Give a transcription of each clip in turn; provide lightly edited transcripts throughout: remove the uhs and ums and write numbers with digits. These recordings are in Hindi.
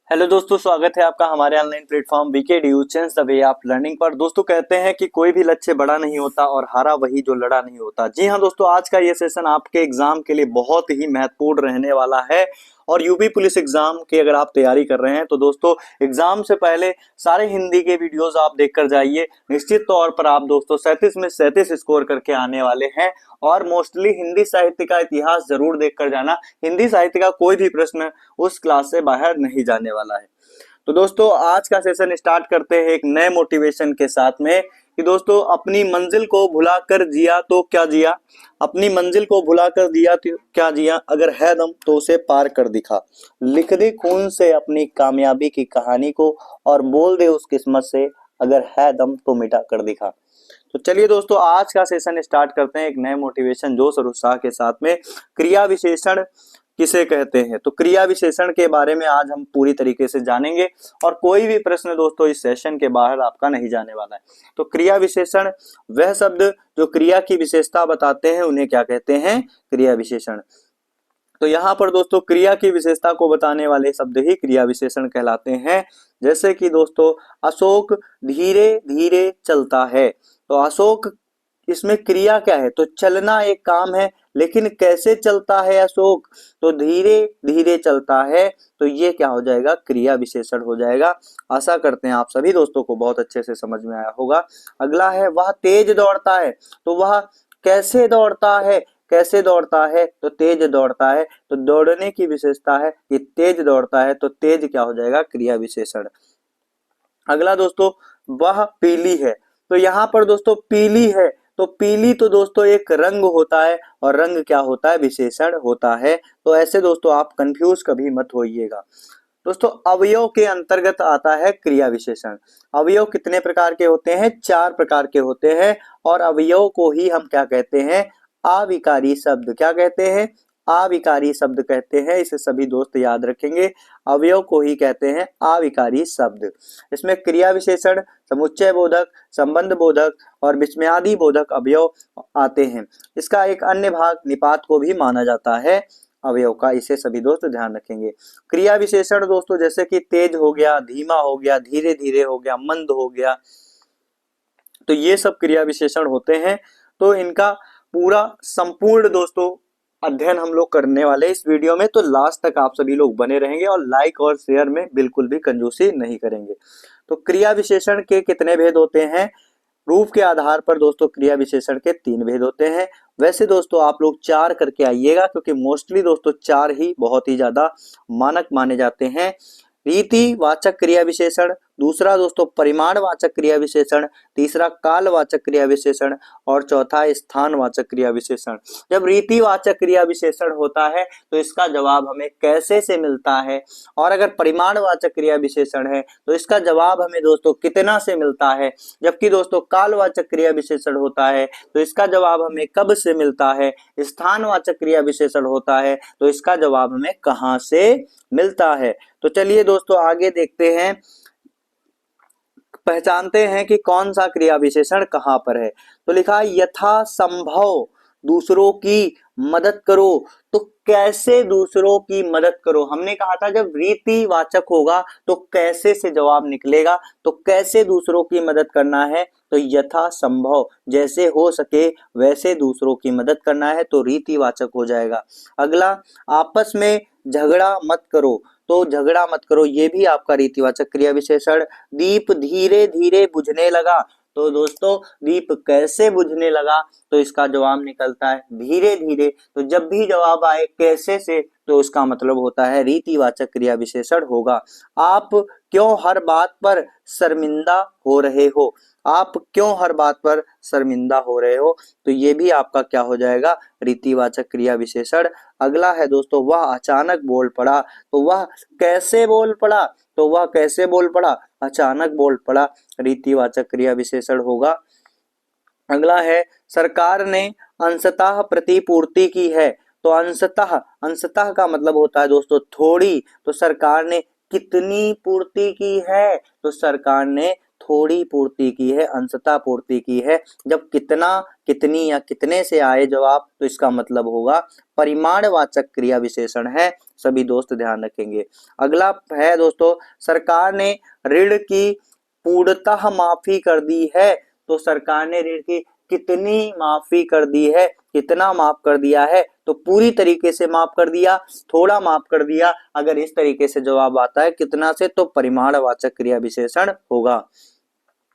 हेलो दोस्तों, स्वागत है आपका हमारे ऑनलाइन प्लेटफॉर्म वीके ड्यू change the way of learning पर। दोस्तों कहते हैं कि कोई भी लक्ष्य बड़ा नहीं होता और हारा वही जो लड़ा नहीं होता। जी हाँ दोस्तों, आज का ये सेशन आपके एग्जाम के लिए बहुत ही महत्वपूर्ण रहने वाला है। और यूपी पुलिस एग्जाम की अगर आप तैयारी कर रहे हैं तो दोस्तों एग्जाम से पहले सारे हिंदी के वीडियोस आप देख कर जाइए। निश्चित तौर पर आप दोस्तों 37 में 37 स्कोर करके आने वाले हैं। और मोस्टली हिंदी साहित्य का इतिहास जरूर देख कर जाना। हिंदी साहित्य का कोई भी प्रश्न उस क्लास से बाहर नहीं जाने वाला है। तो दोस्तों आज का सेशन स्टार्ट करते हैं एक नए मोटिवेशन के साथ में कि दोस्तों अपनी मंजिल को भुलाकर जिया तो क्या जिया, अपनी मंजिल को भुलाकर जिया तो क्या जिया, अगर है दम तो उसे पार कर दिखा। लिख दे खून से अपनी कामयाबी की कहानी को और बोल दे उस किस्मत से, अगर है दम तो मिटा कर दिखा। तो चलिए दोस्तों आज का सेशन स्टार्ट करते हैं एक नए मोटिवेशन जोश और उत्साह के साथ में। क्रिया विशेषण किसे कहते हैं, तो क्रिया विशेषण के बारे में आज हम पूरी तरीके से जानेंगे और कोई भी प्रश्न दोस्तों इस सेशन के बाहर आपका नहीं जाने वाला है। तो क्रिया विशेषण वह शब्द जो क्रिया की विशेषता बताते हैं उन्हें क्या कहते हैं, क्रिया विशेषण। तो यहाँ पर दोस्तों क्रिया की विशेषता को बताने वाले शब्द ही क्रिया विशेषण कहलाते हैं। जैसे कि दोस्तों अशोक धीरे धीरे चलता है, तो अशोक इसमें क्रिया क्या है, तो चलना एक काम है, लेकिन कैसे चलता है अशोक, तो धीरे धीरे चलता है। तो ये क्या हो जाएगा, क्रिया विशेषण हो जाएगा। आशा करते हैं आप सभी दोस्तों को बहुत अच्छे से समझ में आया होगा। अगला है वह तेज दौड़ता है, तो वह कैसे दौड़ता है, कैसे दौड़ता है, तो तेज दौड़ता है। तो दौड़ने की विशेषता है कि तेज दौड़ता है, तो तेज क्या हो जाएगा, क्रिया विशेषण। अगला दोस्तों वह पीली है, तो यहाँ पर दोस्तों पीली है, तो पीली तो दोस्तों एक रंग होता है और रंग क्या होता है, विशेषण होता है। तो ऐसे दोस्तों आप कंफ्यूज कभी मत होइएगा। दोस्तों अवयव के अंतर्गत आता है क्रिया विशेषण। अवयव कितने प्रकार के होते हैं, 4 प्रकार के होते हैं। और अवयव को ही हम क्या कहते हैं, अविकारी शब्द। क्या कहते हैं, अविकारी शब्द कहते हैं। इसे सभी दोस्त याद रखेंगे, अवयव को ही कहते हैं अविकारी शब्द। इसमें क्रिया विशेषण, समुच्चय बोधक, संबंध बोधक और विस्मयादि बोधक अवयव आते हैं। इसका एक अन्य भाग निपात को भी माना जाता है अवयव का, इसे सभी दोस्त ध्यान रखेंगे। क्रिया विशेषण दोस्तों जैसे कि तेज हो गया, धीमा हो गया, धीरे धीरे हो गया, मंद हो गया, तो ये सब क्रिया विशेषण होते हैं। तो इनका पूरा संपूर्ण दोस्तों अध्ययन हम लोग करने वाले इस वीडियो में। तो लास्ट तक आप सभी लोग बने रहेंगे और लाइक और शेयर में बिल्कुल भी कंजूसी नहीं करेंगे। तो क्रिया विशेषण के कितने भेद होते हैं, रूप के आधार पर दोस्तों क्रिया विशेषण के 3 भेद होते हैं। वैसे दोस्तों आप लोग 4 करके आइएगा, क्योंकि मोस्टली दोस्तों 4 ही बहुत ही ज्यादा मानक माने जाते हैं। रीतिवाचक क्रिया विशेषण, दूसरा दोस्तों परिमाणवाचक क्रिया विशेषण, तीसरा कालवाचक क्रिया विशेषण और चौथा स्थानवाचक क्रिया विशेषण। जब रीतिवाचक क्रिया विशेषण होता है तो इसका जवाब हमें कैसे से मिलता है, और अगर परिमाणवाचक क्रिया विशेषण है तो इसका जवाब हमें दोस्तों कितना से मिलता है। जबकि दोस्तों कालवाचक क्रिया विशेषण होता है तो इसका जवाब हमें कब से मिलता है। स्थानवाचक क्रिया विशेषण होता है तो इसका जवाब हमें कहां से मिलता है। तो चलिए दोस्तों आगे देखते हैं, पहचानते हैं कि कौन सा क्रिया विशेषण कहां पर है। तो लिखा है यथा संभव दूसरों की मदद करो, तो कैसे दूसरों की मदद करो। हमने कहा था जब रीतिवाचक होगा तो कैसे से जवाब निकलेगा, तो कैसे दूसरों की मदद करना है, तो यथा संभव जैसे हो सके वैसे दूसरों की मदद करना है, तो रीतिवाचक हो जाएगा। अगला आपस में झगड़ा मत करो, तो झगड़ा मत करो ये भी आपका रीतिवाचक क्रिया विशेषण। दीप धीरे धीरे बुझने लगा, तो दोस्तों दीप कैसे बुझने लगा, तो इसका जवाब निकलता है धीरे धीरे। तो जब भी जवाब आए कैसे से तो उसका मतलब होता है रीतिवाचक क्रिया विशेषण होगा। आप क्यों हर बात पर शर्मिंदा हो रहे हो, आप क्यों हर बात पर शर्मिंदा हो रहे हो, तो ये भी आपका क्या हो जाएगा, रीतिवाचक क्रिया विशेषण। अगला है दोस्तों वह अचानक बोल पड़ा, तो वह कैसे बोल पड़ा, तो वह कैसे बोल पड़ा, अचानक बोल पड़ा, रीतिवाचक क्रिया विशेषण होगा। अगला है सरकार ने अंशतः प्रतिपूर्ति की है, तो अंशतः, अंशतः का मतलब होता है दोस्तों थोड़ी, तो सरकार ने कितनी पूर्ति की है, तो सरकार ने थोड़ी पूर्ति की है, अंशतः पूर्ति की है। जब कितना, कितनी या कितने से आए जवाब तो इसका मतलब होगा परिमाणवाचक क्रिया विशेषण है। सभी दोस्त ध्यान रखेंगे। अगला है दोस्तों, सरकार ने ऋण की पूर्णतः माफी कर दी है। तो सरकार ने ऋण की कितनी माफी कर दी है, कितना माफ कर दिया है, तो पूरी तरीके से माफ कर दिया, थोड़ा माफ कर दिया। अगर इस तरीके से जवाब आता है कितना से, तो परिमाणवाचक क्रिया विशेषण होगा।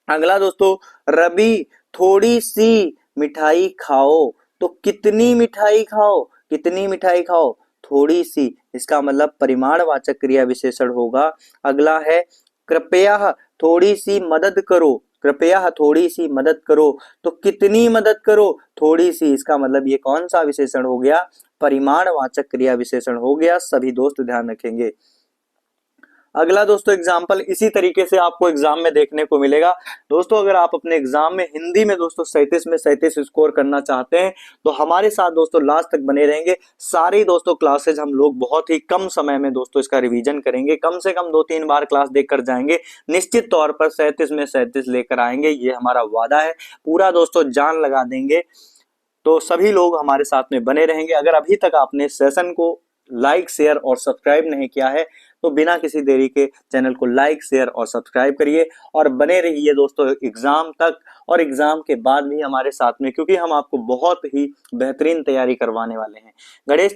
अगला दोस्तों, रवि थोड़ी सी मिठाई खाओ। तो कितनी मिठाई खाओ, कितनी मिठाई खाओ, थोड़ी सी, इसका मतलब परिमाणवाचक क्रिया विशेषण होगा। अगला है कृपया थोड़ी सी मदद करो। कृपया थोड़ी सी मदद करो, तो कितनी मदद करो, थोड़ी सी, इसका मतलब ये कौन सा विशेषण हो गया, परिमाणवाचक क्रिया विशेषण हो गया। सभी दोस्त ध्यान रखेंगे। अगला दोस्तों एग्जाम्पल इसी तरीके से आपको एग्जाम में देखने को मिलेगा। दोस्तों अगर आप अपने एग्जाम में हिंदी में दोस्तों 37 में 37 स्कोर करना चाहते हैं तो हमारे साथ दोस्तों लास्ट तक बने रहेंगे। सारी दोस्तों क्लासेज हम लोग बहुत ही कम समय में दोस्तों इसका रिवीजन करेंगे, कम से कम 2-3 बार क्लास देखकर जाएंगे। निश्चित तौर पर 37 में 37 लेकर आएंगे, ये हमारा वादा है। पूरा दोस्तों जान लगा देंगे। तो सभी लोग हमारे साथ में बने रहेंगे। अगर अभी तक आपने सेशन को लाइक, शेयर और सब्सक्राइब नहीं किया है तो बिना किसी देरी के चैनल को लाइक, शेयर और सब्सक्राइब करिए और बने रहिए दोस्तों एग्जाम तक और एग्जाम के बाद भी हमारे साथ में, क्योंकि हम आपको बहुत ही बेहतरीन तैयारी करवाने वाले हैं। गणेश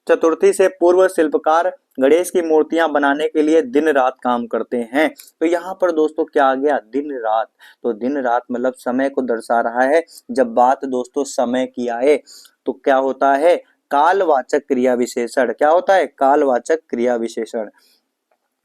चतुर्थी से पूर्व शिल्पकार गणेश की मूर्तियां बनाने के लिए दिन रात काम करते हैं। तो यहाँ पर दोस्तों क्या आ गया, दिन रात। तो दिन रात मतलब समय को दर्शा रहा है। जब बात दोस्तों समय की आए तो क्या होता है, कालवाचक क्रिया विशेषण। क्या होता है, कालवाचक क्रिया विशेषण।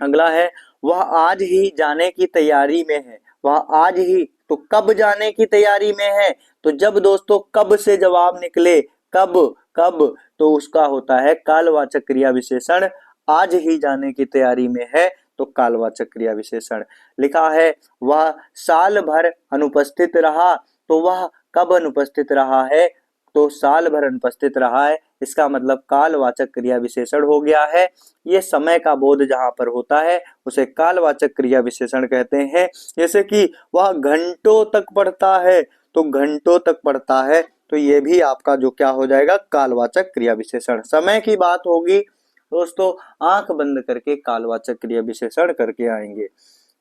अगला है वह आज ही जाने की तैयारी में है। वह आज ही, तो कब जाने की तैयारी में है, तो जब दोस्तों कब से जवाब निकले, कब कब, तो उसका होता है कालवाचक क्रिया विशेषण। आज ही जाने की तैयारी में है तो कालवाचक क्रिया विशेषण। लिखा है वह साल भर अनुपस्थित रहा। तो वह कब अनुपस्थित रहा है, तो साल भर अनुपस्थित रहा है, इसका मतलब कालवाचक क्रिया विशेषण हो गया है। ये समय का बोध जहां पर होता है उसे कालवाचक क्रिया विशेषण कहते हैं। जैसे कि वह घंटों तक पढ़ता है, तो घंटों तक पढ़ता है, तो ये भी आपका जो क्या हो जाएगा, कालवाचक क्रिया विशेषण। समय की बात होगी दोस्तों, आंख बंद करके कालवाचक क्रिया विशेषण करके आएंगे।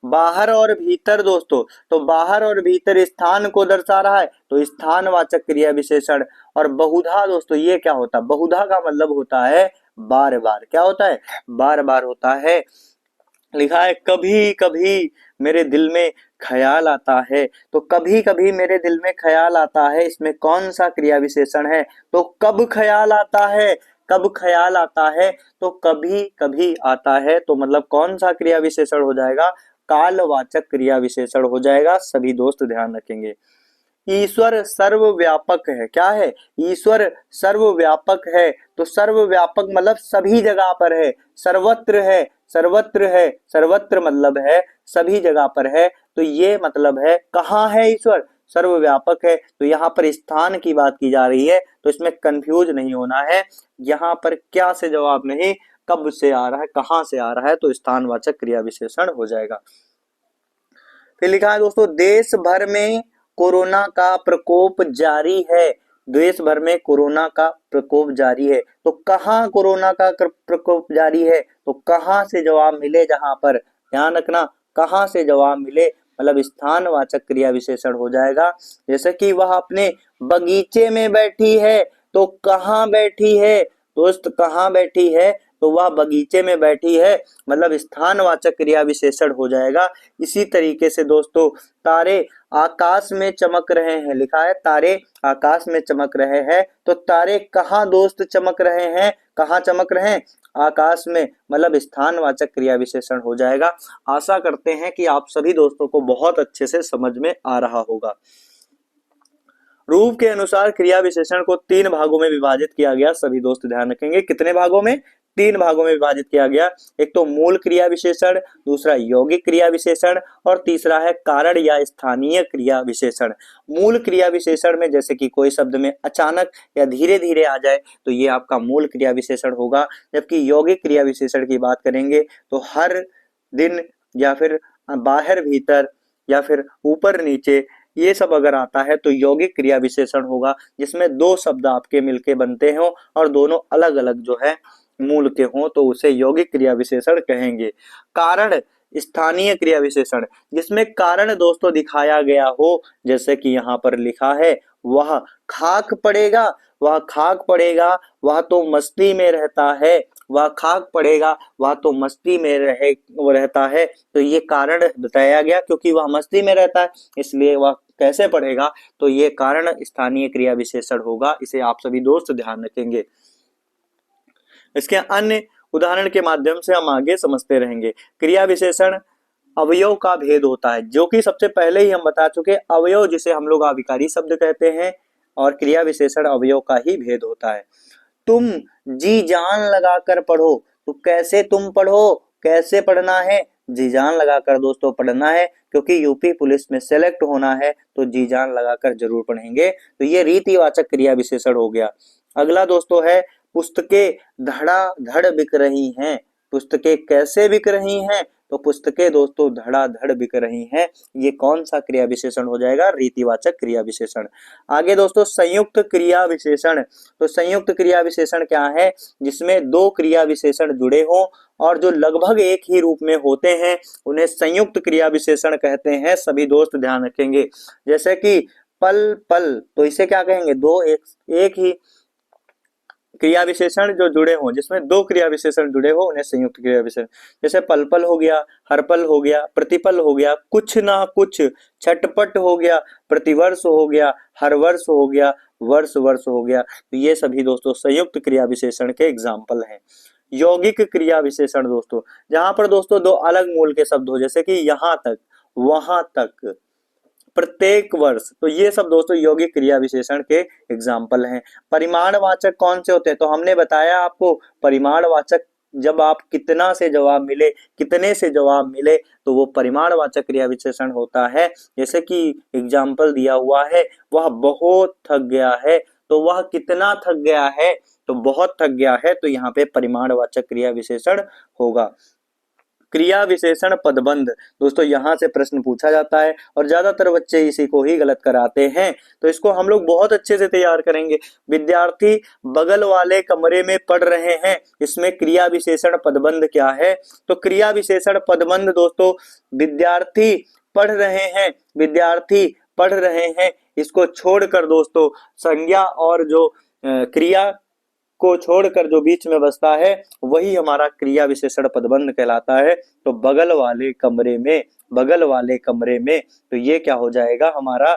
बाहर और भीतर दोस्तों, तो बाहर और भीतर स्थान को दर्शा रहा है तो स्थानवाचक क्रिया विशेषण। और बहुधा दोस्तों ये क्या होता है, बहुधा का मतलब होता है बार बार। क्या होता है, बार बार होता है। लिखा है कभी कभी मेरे दिल में ख्याल आता है। तो कभी कभी मेरे दिल में ख्याल आता है, इसमें कौन सा क्रिया विशेषण है, तो कब ख्याल आता है, कब ख्याल आता है, तो कभी कभी आता है, तो मतलब कौन सा क्रिया विशेषण हो जाएगा, कालवाचक क्रिया विशेषण हो जाएगा। सभी दोस्त ध्यान रखेंगे। ईश्वर सर्वव्यापक है। क्या है, ईश्वर सर्वव्यापक है। तो सर्वव्यापक मतलब सभी जगह पर है, सर्वत्र है, सर्वत्र है, सर्वत्र मतलब है सभी जगह पर है। तो ये मतलब है कहाँ है ईश्वर, सर्वव्यापक है। तो यहाँ पर स्थान की बात की जा रही है, तो इसमें कंफ्यूज नहीं होना है। यहाँ पर क्या से जवाब नहीं, कब से आ रहा है, कहाँ से आ रहा है, तो स्थानवाचक क्रिया विशेषण हो जाएगा। फिर लिखा है दोस्तों देश भर में कोरोना का प्रकोप जारी है। देश भर में कोरोना का प्रकोप जारी है, तो कहाँ कोरोना का प्रकोप जारी है, तो कहाँ से जवाब मिले, जहां पर ध्यान रखना कहाँ से जवाब मिले मतलब स्थानवाचक क्रिया विशेषण हो जाएगा। जैसे कि वह अपने बगीचे में बैठी है, तो कहाँ बैठी है दोस्त, कहाँ बैठी है, तो वह बगीचे में बैठी है, मतलब स्थानवाचक क्रिया विशेषण हो जाएगा। इसी तरीके से दोस्तों तारे आकाश में चमक रहे हैं। लिखा है तारे आकाश में चमक रहे हैं, तो तारे कहाँ दोस्त चमक रहे हैं, कहाँ चमक रहे हैं, आकाश में, मतलब स्थानवाचक क्रिया विशेषण हो जाएगा। आशा करते हैं कि आप सभी दोस्तों को बहुत अच्छे से समझ में आ रहा होगा। रूप के अनुसार क्रिया विशेषण को 3 भागों में विभाजित किया गया। सभी दोस्त ध्यान रखेंगे कितने भागों में, 3 भागों में विभाजित किया गया। एक तो मूल क्रिया विशेषण, दूसरा यौगिक क्रिया विशेषण और तीसरा है कारण या स्थानीय क्रिया विशेषण। मूल क्रिया विशेषण में जैसे कि कोई शब्द में अचानक या धीरे धीरे आ जाए तो ये आपका मूल क्रिया विशेषण होगा। जबकि यौगिक क्रिया विशेषण की बात करेंगे तो हर दिन या फिर बाहर भीतर या फिर ऊपर नीचे, ये सब अगर आता है तो यौगिक क्रिया विशेषण होगा, जिसमें दो शब्द आपके मिलके बनते हो और दोनों अलग अलग जो है मूल के हों तो उसे यौगिक क्रिया विशेषण कहेंगे। कारण स्थानीय क्रिया विशेषण, जिसमें कारण दोस्तों दिखाया गया हो, जैसे कि यहाँ पर लिखा है वह खाक पड़ेगा, वह खाक पड़ेगा, वह तो मस्ती में रहता है, वह खाक पड़ेगा, वह तो मस्ती में रहता है। तो ये कारण बताया गया, क्योंकि वह मस्ती में रहता है इसलिए वह कैसे पढ़ेगा, तो ये कारण स्थानीय क्रिया विशेषण होगा। इसे आप सभी दोस्त ध्यान रखेंगे। इसके अन्य उदाहरण के माध्यम से हम आगे समझते रहेंगे। क्रिया विशेषण अवयव का भेद होता है, जो कि सबसे पहले ही हम बता चुके। अवयव जिसे हम लोग अभिकारी शब्द कहते हैं और क्रिया विशेषण अवयव का ही भेद होता है। तुम जी जान लगाकर पढ़ो, तो कैसे तुम पढ़ो, कैसे पढ़ना है, जी जान लगाकर दोस्तों पढ़ना है, क्योंकि यूपी पुलिस में सेलेक्ट होना है तो जी जान लगाकर जरूर पढ़ेंगे। तो ये रीतिवाचक क्रिया विशेषण हो गया। अगला दोस्तों है पुस्तकें धड़ाधड़ बिक रही हैं। पुस्तकें कैसे बिक रही हैं, तो पुस्तकें दोस्तों धड़ाधड़ बिक रही हैं। ये कौन सा क्रिया विशेषण हो जाएगा, रीतिवाचक क्रिया विशेषण। आगे दोस्तों संयुक्त क्रिया विशेषण। तो संयुक्त क्रिया विशेषण क्या है, जिसमें दो क्रिया विशेषण जुड़े हों और जो लगभग एक ही रूप में होते हैं उन्हें संयुक्त क्रिया विशेषण कहते हैं। सभी दोस्त ध्यान रखेंगे। जैसे कि पल पल, तो इसे क्या कहेंगे, दो एक ही क्रिया विशेषण जो जुड़े हों, जिसमें दो क्रिया विशेषण जुड़े हो उन्हें संयुक्त क्रिया विशेषण। जैसे पल पल हो गया, हर पल हो गया, प्रतिपल हो गया, कुछ ना कुछ, छटपट हो गया, प्रतिवर्ष हो गया, हर वर्ष हो गया, वर्ष वर्ष हो गया। तो ये सभी दोस्तों संयुक्त क्रिया विशेषण के एग्जाम्पल हैं। यौगिक क्रिया विशेषण दोस्तों, जहां पर दोस्तों दो अलग मूल के शब्द हो, जैसे कि यहाँ तक, वहां तक, प्रत्येक वर्ष, तो ये सब दोस्तों यौगिक क्रिया विशेषण के एग्जाम्पल हैं। परिमाणवाचक कौन से होते हैं, तो हमने बताया आपको परिमाणवाचक जब आप कितना से जवाब मिले, कितने से जवाब मिले, तो वो परिमाणवाचक क्रिया विशेषण होता है। जैसे कि एग्जाम्पल दिया हुआ है, वह बहुत थक गया है, तो वह कितना थक गया है, तो बहुत थक गया है, तो यहाँ पे परिमाणवाचक क्रिया विशेषण होगा। क्रिया विशेषण पदबंध, दोस्तों यहां से प्रश्न पूछा जाता है और ज्यादातर बच्चे इसी को ही गलत कराते हैं, तो इसको हम लोग बहुत अच्छे से तैयार करेंगे। विद्यार्थी बगल वाले कमरे में पढ़ रहे हैं, इसमें क्रिया विशेषण पदबंध क्या है, तो क्रिया विशेषण पदबंध दोस्तों विद्यार्थी पढ़ रहे हैं, विद्यार्थी पढ़ रहे हैं, इसको छोड़कर दोस्तों संज्ञा और जो क्रिया को छोड़कर जो बीच में बसता है वही हमारा क्रिया विशेषण पदबंध कहलाता है। तो बगल वाले कमरे में, बगल वाले कमरे में, तो ये क्या हो जाएगा हमारा,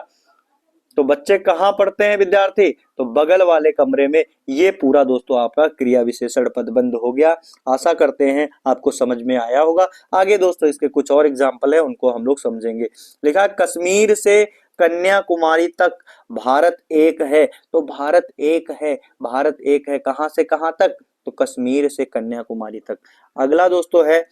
तो बच्चे कहाँ पढ़ते हैं विद्यार्थी, तो बगल वाले कमरे में। ये पूरा दोस्तों आपका क्रिया विशेषण पदबंध हो गया। आशा करते हैं आपको समझ में आया होगा। आगे दोस्तों इसके कुछ और एग्जाम्पल है, उनको हम लोग समझेंगे। लिखा कश्मीर से कन्याकुमारी तक भारत एक है, तो भारत एक है, भारत एक है, कहां से कहां तक, तो कश्मीर से कन्याकुमारी तक। अगला दोस्तों है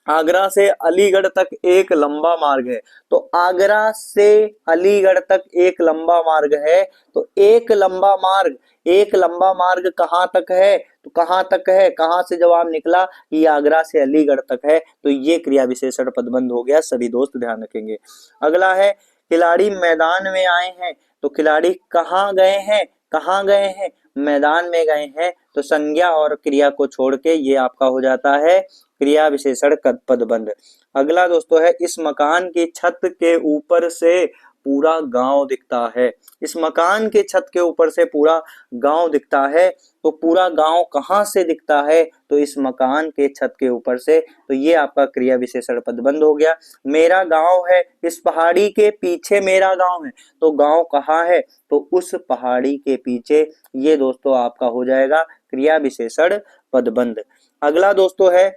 आगरा से अलीगढ़ तक एक लंबा मार्ग है, तो आगरा से अलीगढ़ तक एक लंबा मार्ग है, तो एक लंबा मार्ग, एक लंबा मार्ग कहाँ तक है, तो कहाँ तक है, कहाँ से जवाब निकला, ये आगरा से अलीगढ़ तक है, तो ये क्रिया विशेषण पदबंध हो गया। सभी दोस्त ध्यान रखेंगे। अगला है खिलाड़ी मैदान में आए हैं, तो खिलाड़ी कहाँ गए हैं, कहाँ गए हैं, मैदान में गए हैं, तो संज्ञा और क्रिया को छोड़ के ये आपका हो जाता है क्रिया विशेषण पदबंध। अगला दोस्तों है इस मकान की छत के ऊपर से पूरा गांव दिखता है, इस मकान के छत के ऊपर से पूरा गांव दिखता है, तो पूरा गांव कहाँ से दिखता है, तो इस मकान के छत के ऊपर से, तो ये आपका क्रिया विशेषण पदबंध हो गया। मेरा गांव है, इस पहाड़ी के पीछे मेरा गांव है, तो गांव कहाँ है, तो उस पहाड़ी के पीछे, ये दोस्तों आपका हो जाएगा क्रिया विशेषण पदबंध। अगला दोस्तों है,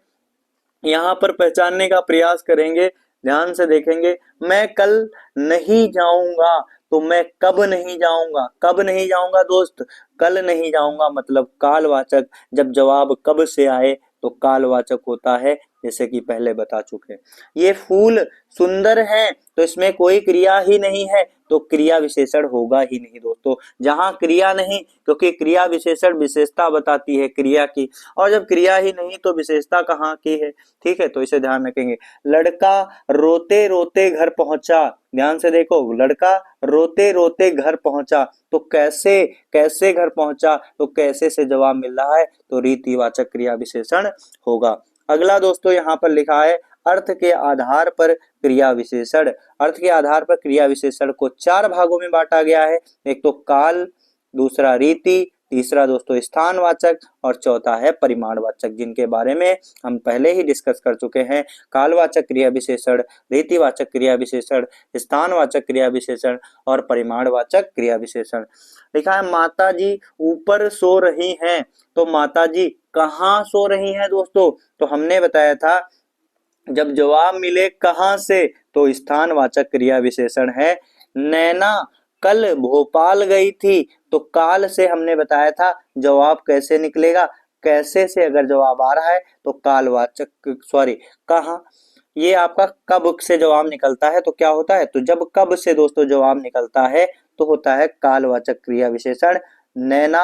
यहाँ पर पहचानने का प्रयास करेंगे, ध्यान से देखेंगे। मैं कल नहीं जाऊंगा, तो मैं कब नहीं जाऊंगा, कब नहीं जाऊंगा दोस्त, कल नहीं जाऊंगा मतलब कालवाचक। जब जवाब कब से आए तो कालवाचक होता है, जैसे कि पहले बता चुके। ये फूल सुंदर है तो इसमें कोई क्रिया ही नहीं है, तो क्रिया विशेषण होगा ही नहीं दोस्तों। जहां क्रिया नहीं, क्योंकि क्रिया विशेषण विशेषता बताती है क्रिया की, और जब क्रिया ही नहीं तो विशेषता कहाँ की है। ठीक है, तो इसे ध्यान रखेंगे। लड़का रोते रोते घर पहुंचा, ध्यान से देखो, लड़का रोते रोते घर पहुंचा, तो कैसे कैसे घर पहुंचा, तो कैसे से जवाब मिल रहा है, तो रीतिवाचक क्रिया विशेषण होगा। अगला दोस्तों यहाँ पर लिखा है अर्थ के आधार पर क्रिया विशेषण। अर्थ के आधार पर क्रिया विशेषण को 4 भागों में बांटा गया है। एक तो काल, दूसरा रीति, तीसरा दोस्तों स्थानवाचक, और चौथा है परिमाणवाचक, जिनके बारे में हम पहले ही डिस्कस कर चुके हैं। कालवाचक क्रिया विशेषण, रीतिवाचक क्रिया विशेषण, स्थानवाचक क्रिया विशेषण और परिमाणवाचक क्रिया विशेषण। लिखा है माता जी ऊपर सो रही हैं, तो माता जी कहाँ सो रही हैं दोस्तों, तो हमने बताया था जब जवाब मिले कहां से, तो स्थानवाचक क्रिया विशेषण है। नैना कल भोपाल गई थी, तो काल से हमने बताया था जवाब कैसे निकलेगा, कैसे से अगर जवाब आ रहा है तो कालवाचक सॉरी कहां, ये आपका कब से जवाब निकलता है तो क्या होता है, तो जब कब से दोस्तों जवाब निकलता है तो होता है कालवाचक क्रिया विशेषण। नैना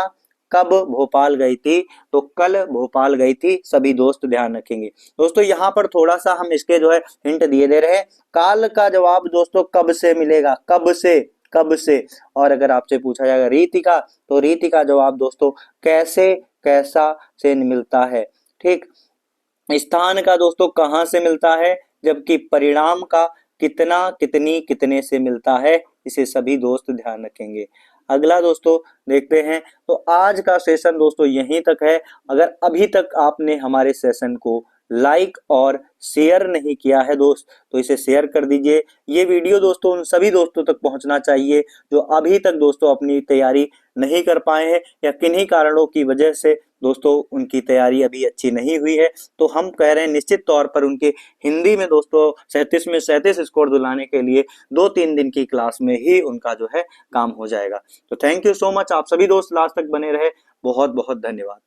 कब भोपाल गई थी, तो कल भोपाल गई थी, सभी दोस्त ध्यान रखेंगे। दोस्तों यहाँ पर थोड़ा सा हम इसके जो है हिंट दिए दे रहे हैं। काल का जवाब दोस्तों कब से मिलेगा, कब से, कब से। और अगर आपसे पूछा जाएगा रीति का, तो रीति का जवाब दोस्तों कैसे, कैसा से मिलता है। ठीक, स्थान का दोस्तों कहां से मिलता है, जबकि परिणाम का कितना, कितनी, कितने से मिलता है। इसे सभी दोस्त ध्यान रखेंगे। अगला दोस्तों देखते हैं। तो आज का सेशन दोस्तों यहीं तक है। अगर अभी तक आपने हमारे सेशन को लाइक और शेयर नहीं किया है दोस्त, तो इसे शेयर कर दीजिए। ये वीडियो दोस्तों उन सभी दोस्तों तक पहुंचना चाहिए जो अभी तक दोस्तों अपनी तैयारी नहीं कर पाए हैं, या किन्हीं कारणों की वजह से दोस्तों उनकी तैयारी अभी अच्छी नहीं हुई है। तो हम कह रहे हैं निश्चित तौर पर उनके हिंदी में दोस्तों 37 में 37 स्कोर दिलाने के लिए 2-3 दिन की क्लास में ही उनका जो है काम हो जाएगा। तो थैंक यू सो मच, आप सभी दोस्त लास्ट तक बने रहे, बहुत बहुत धन्यवाद।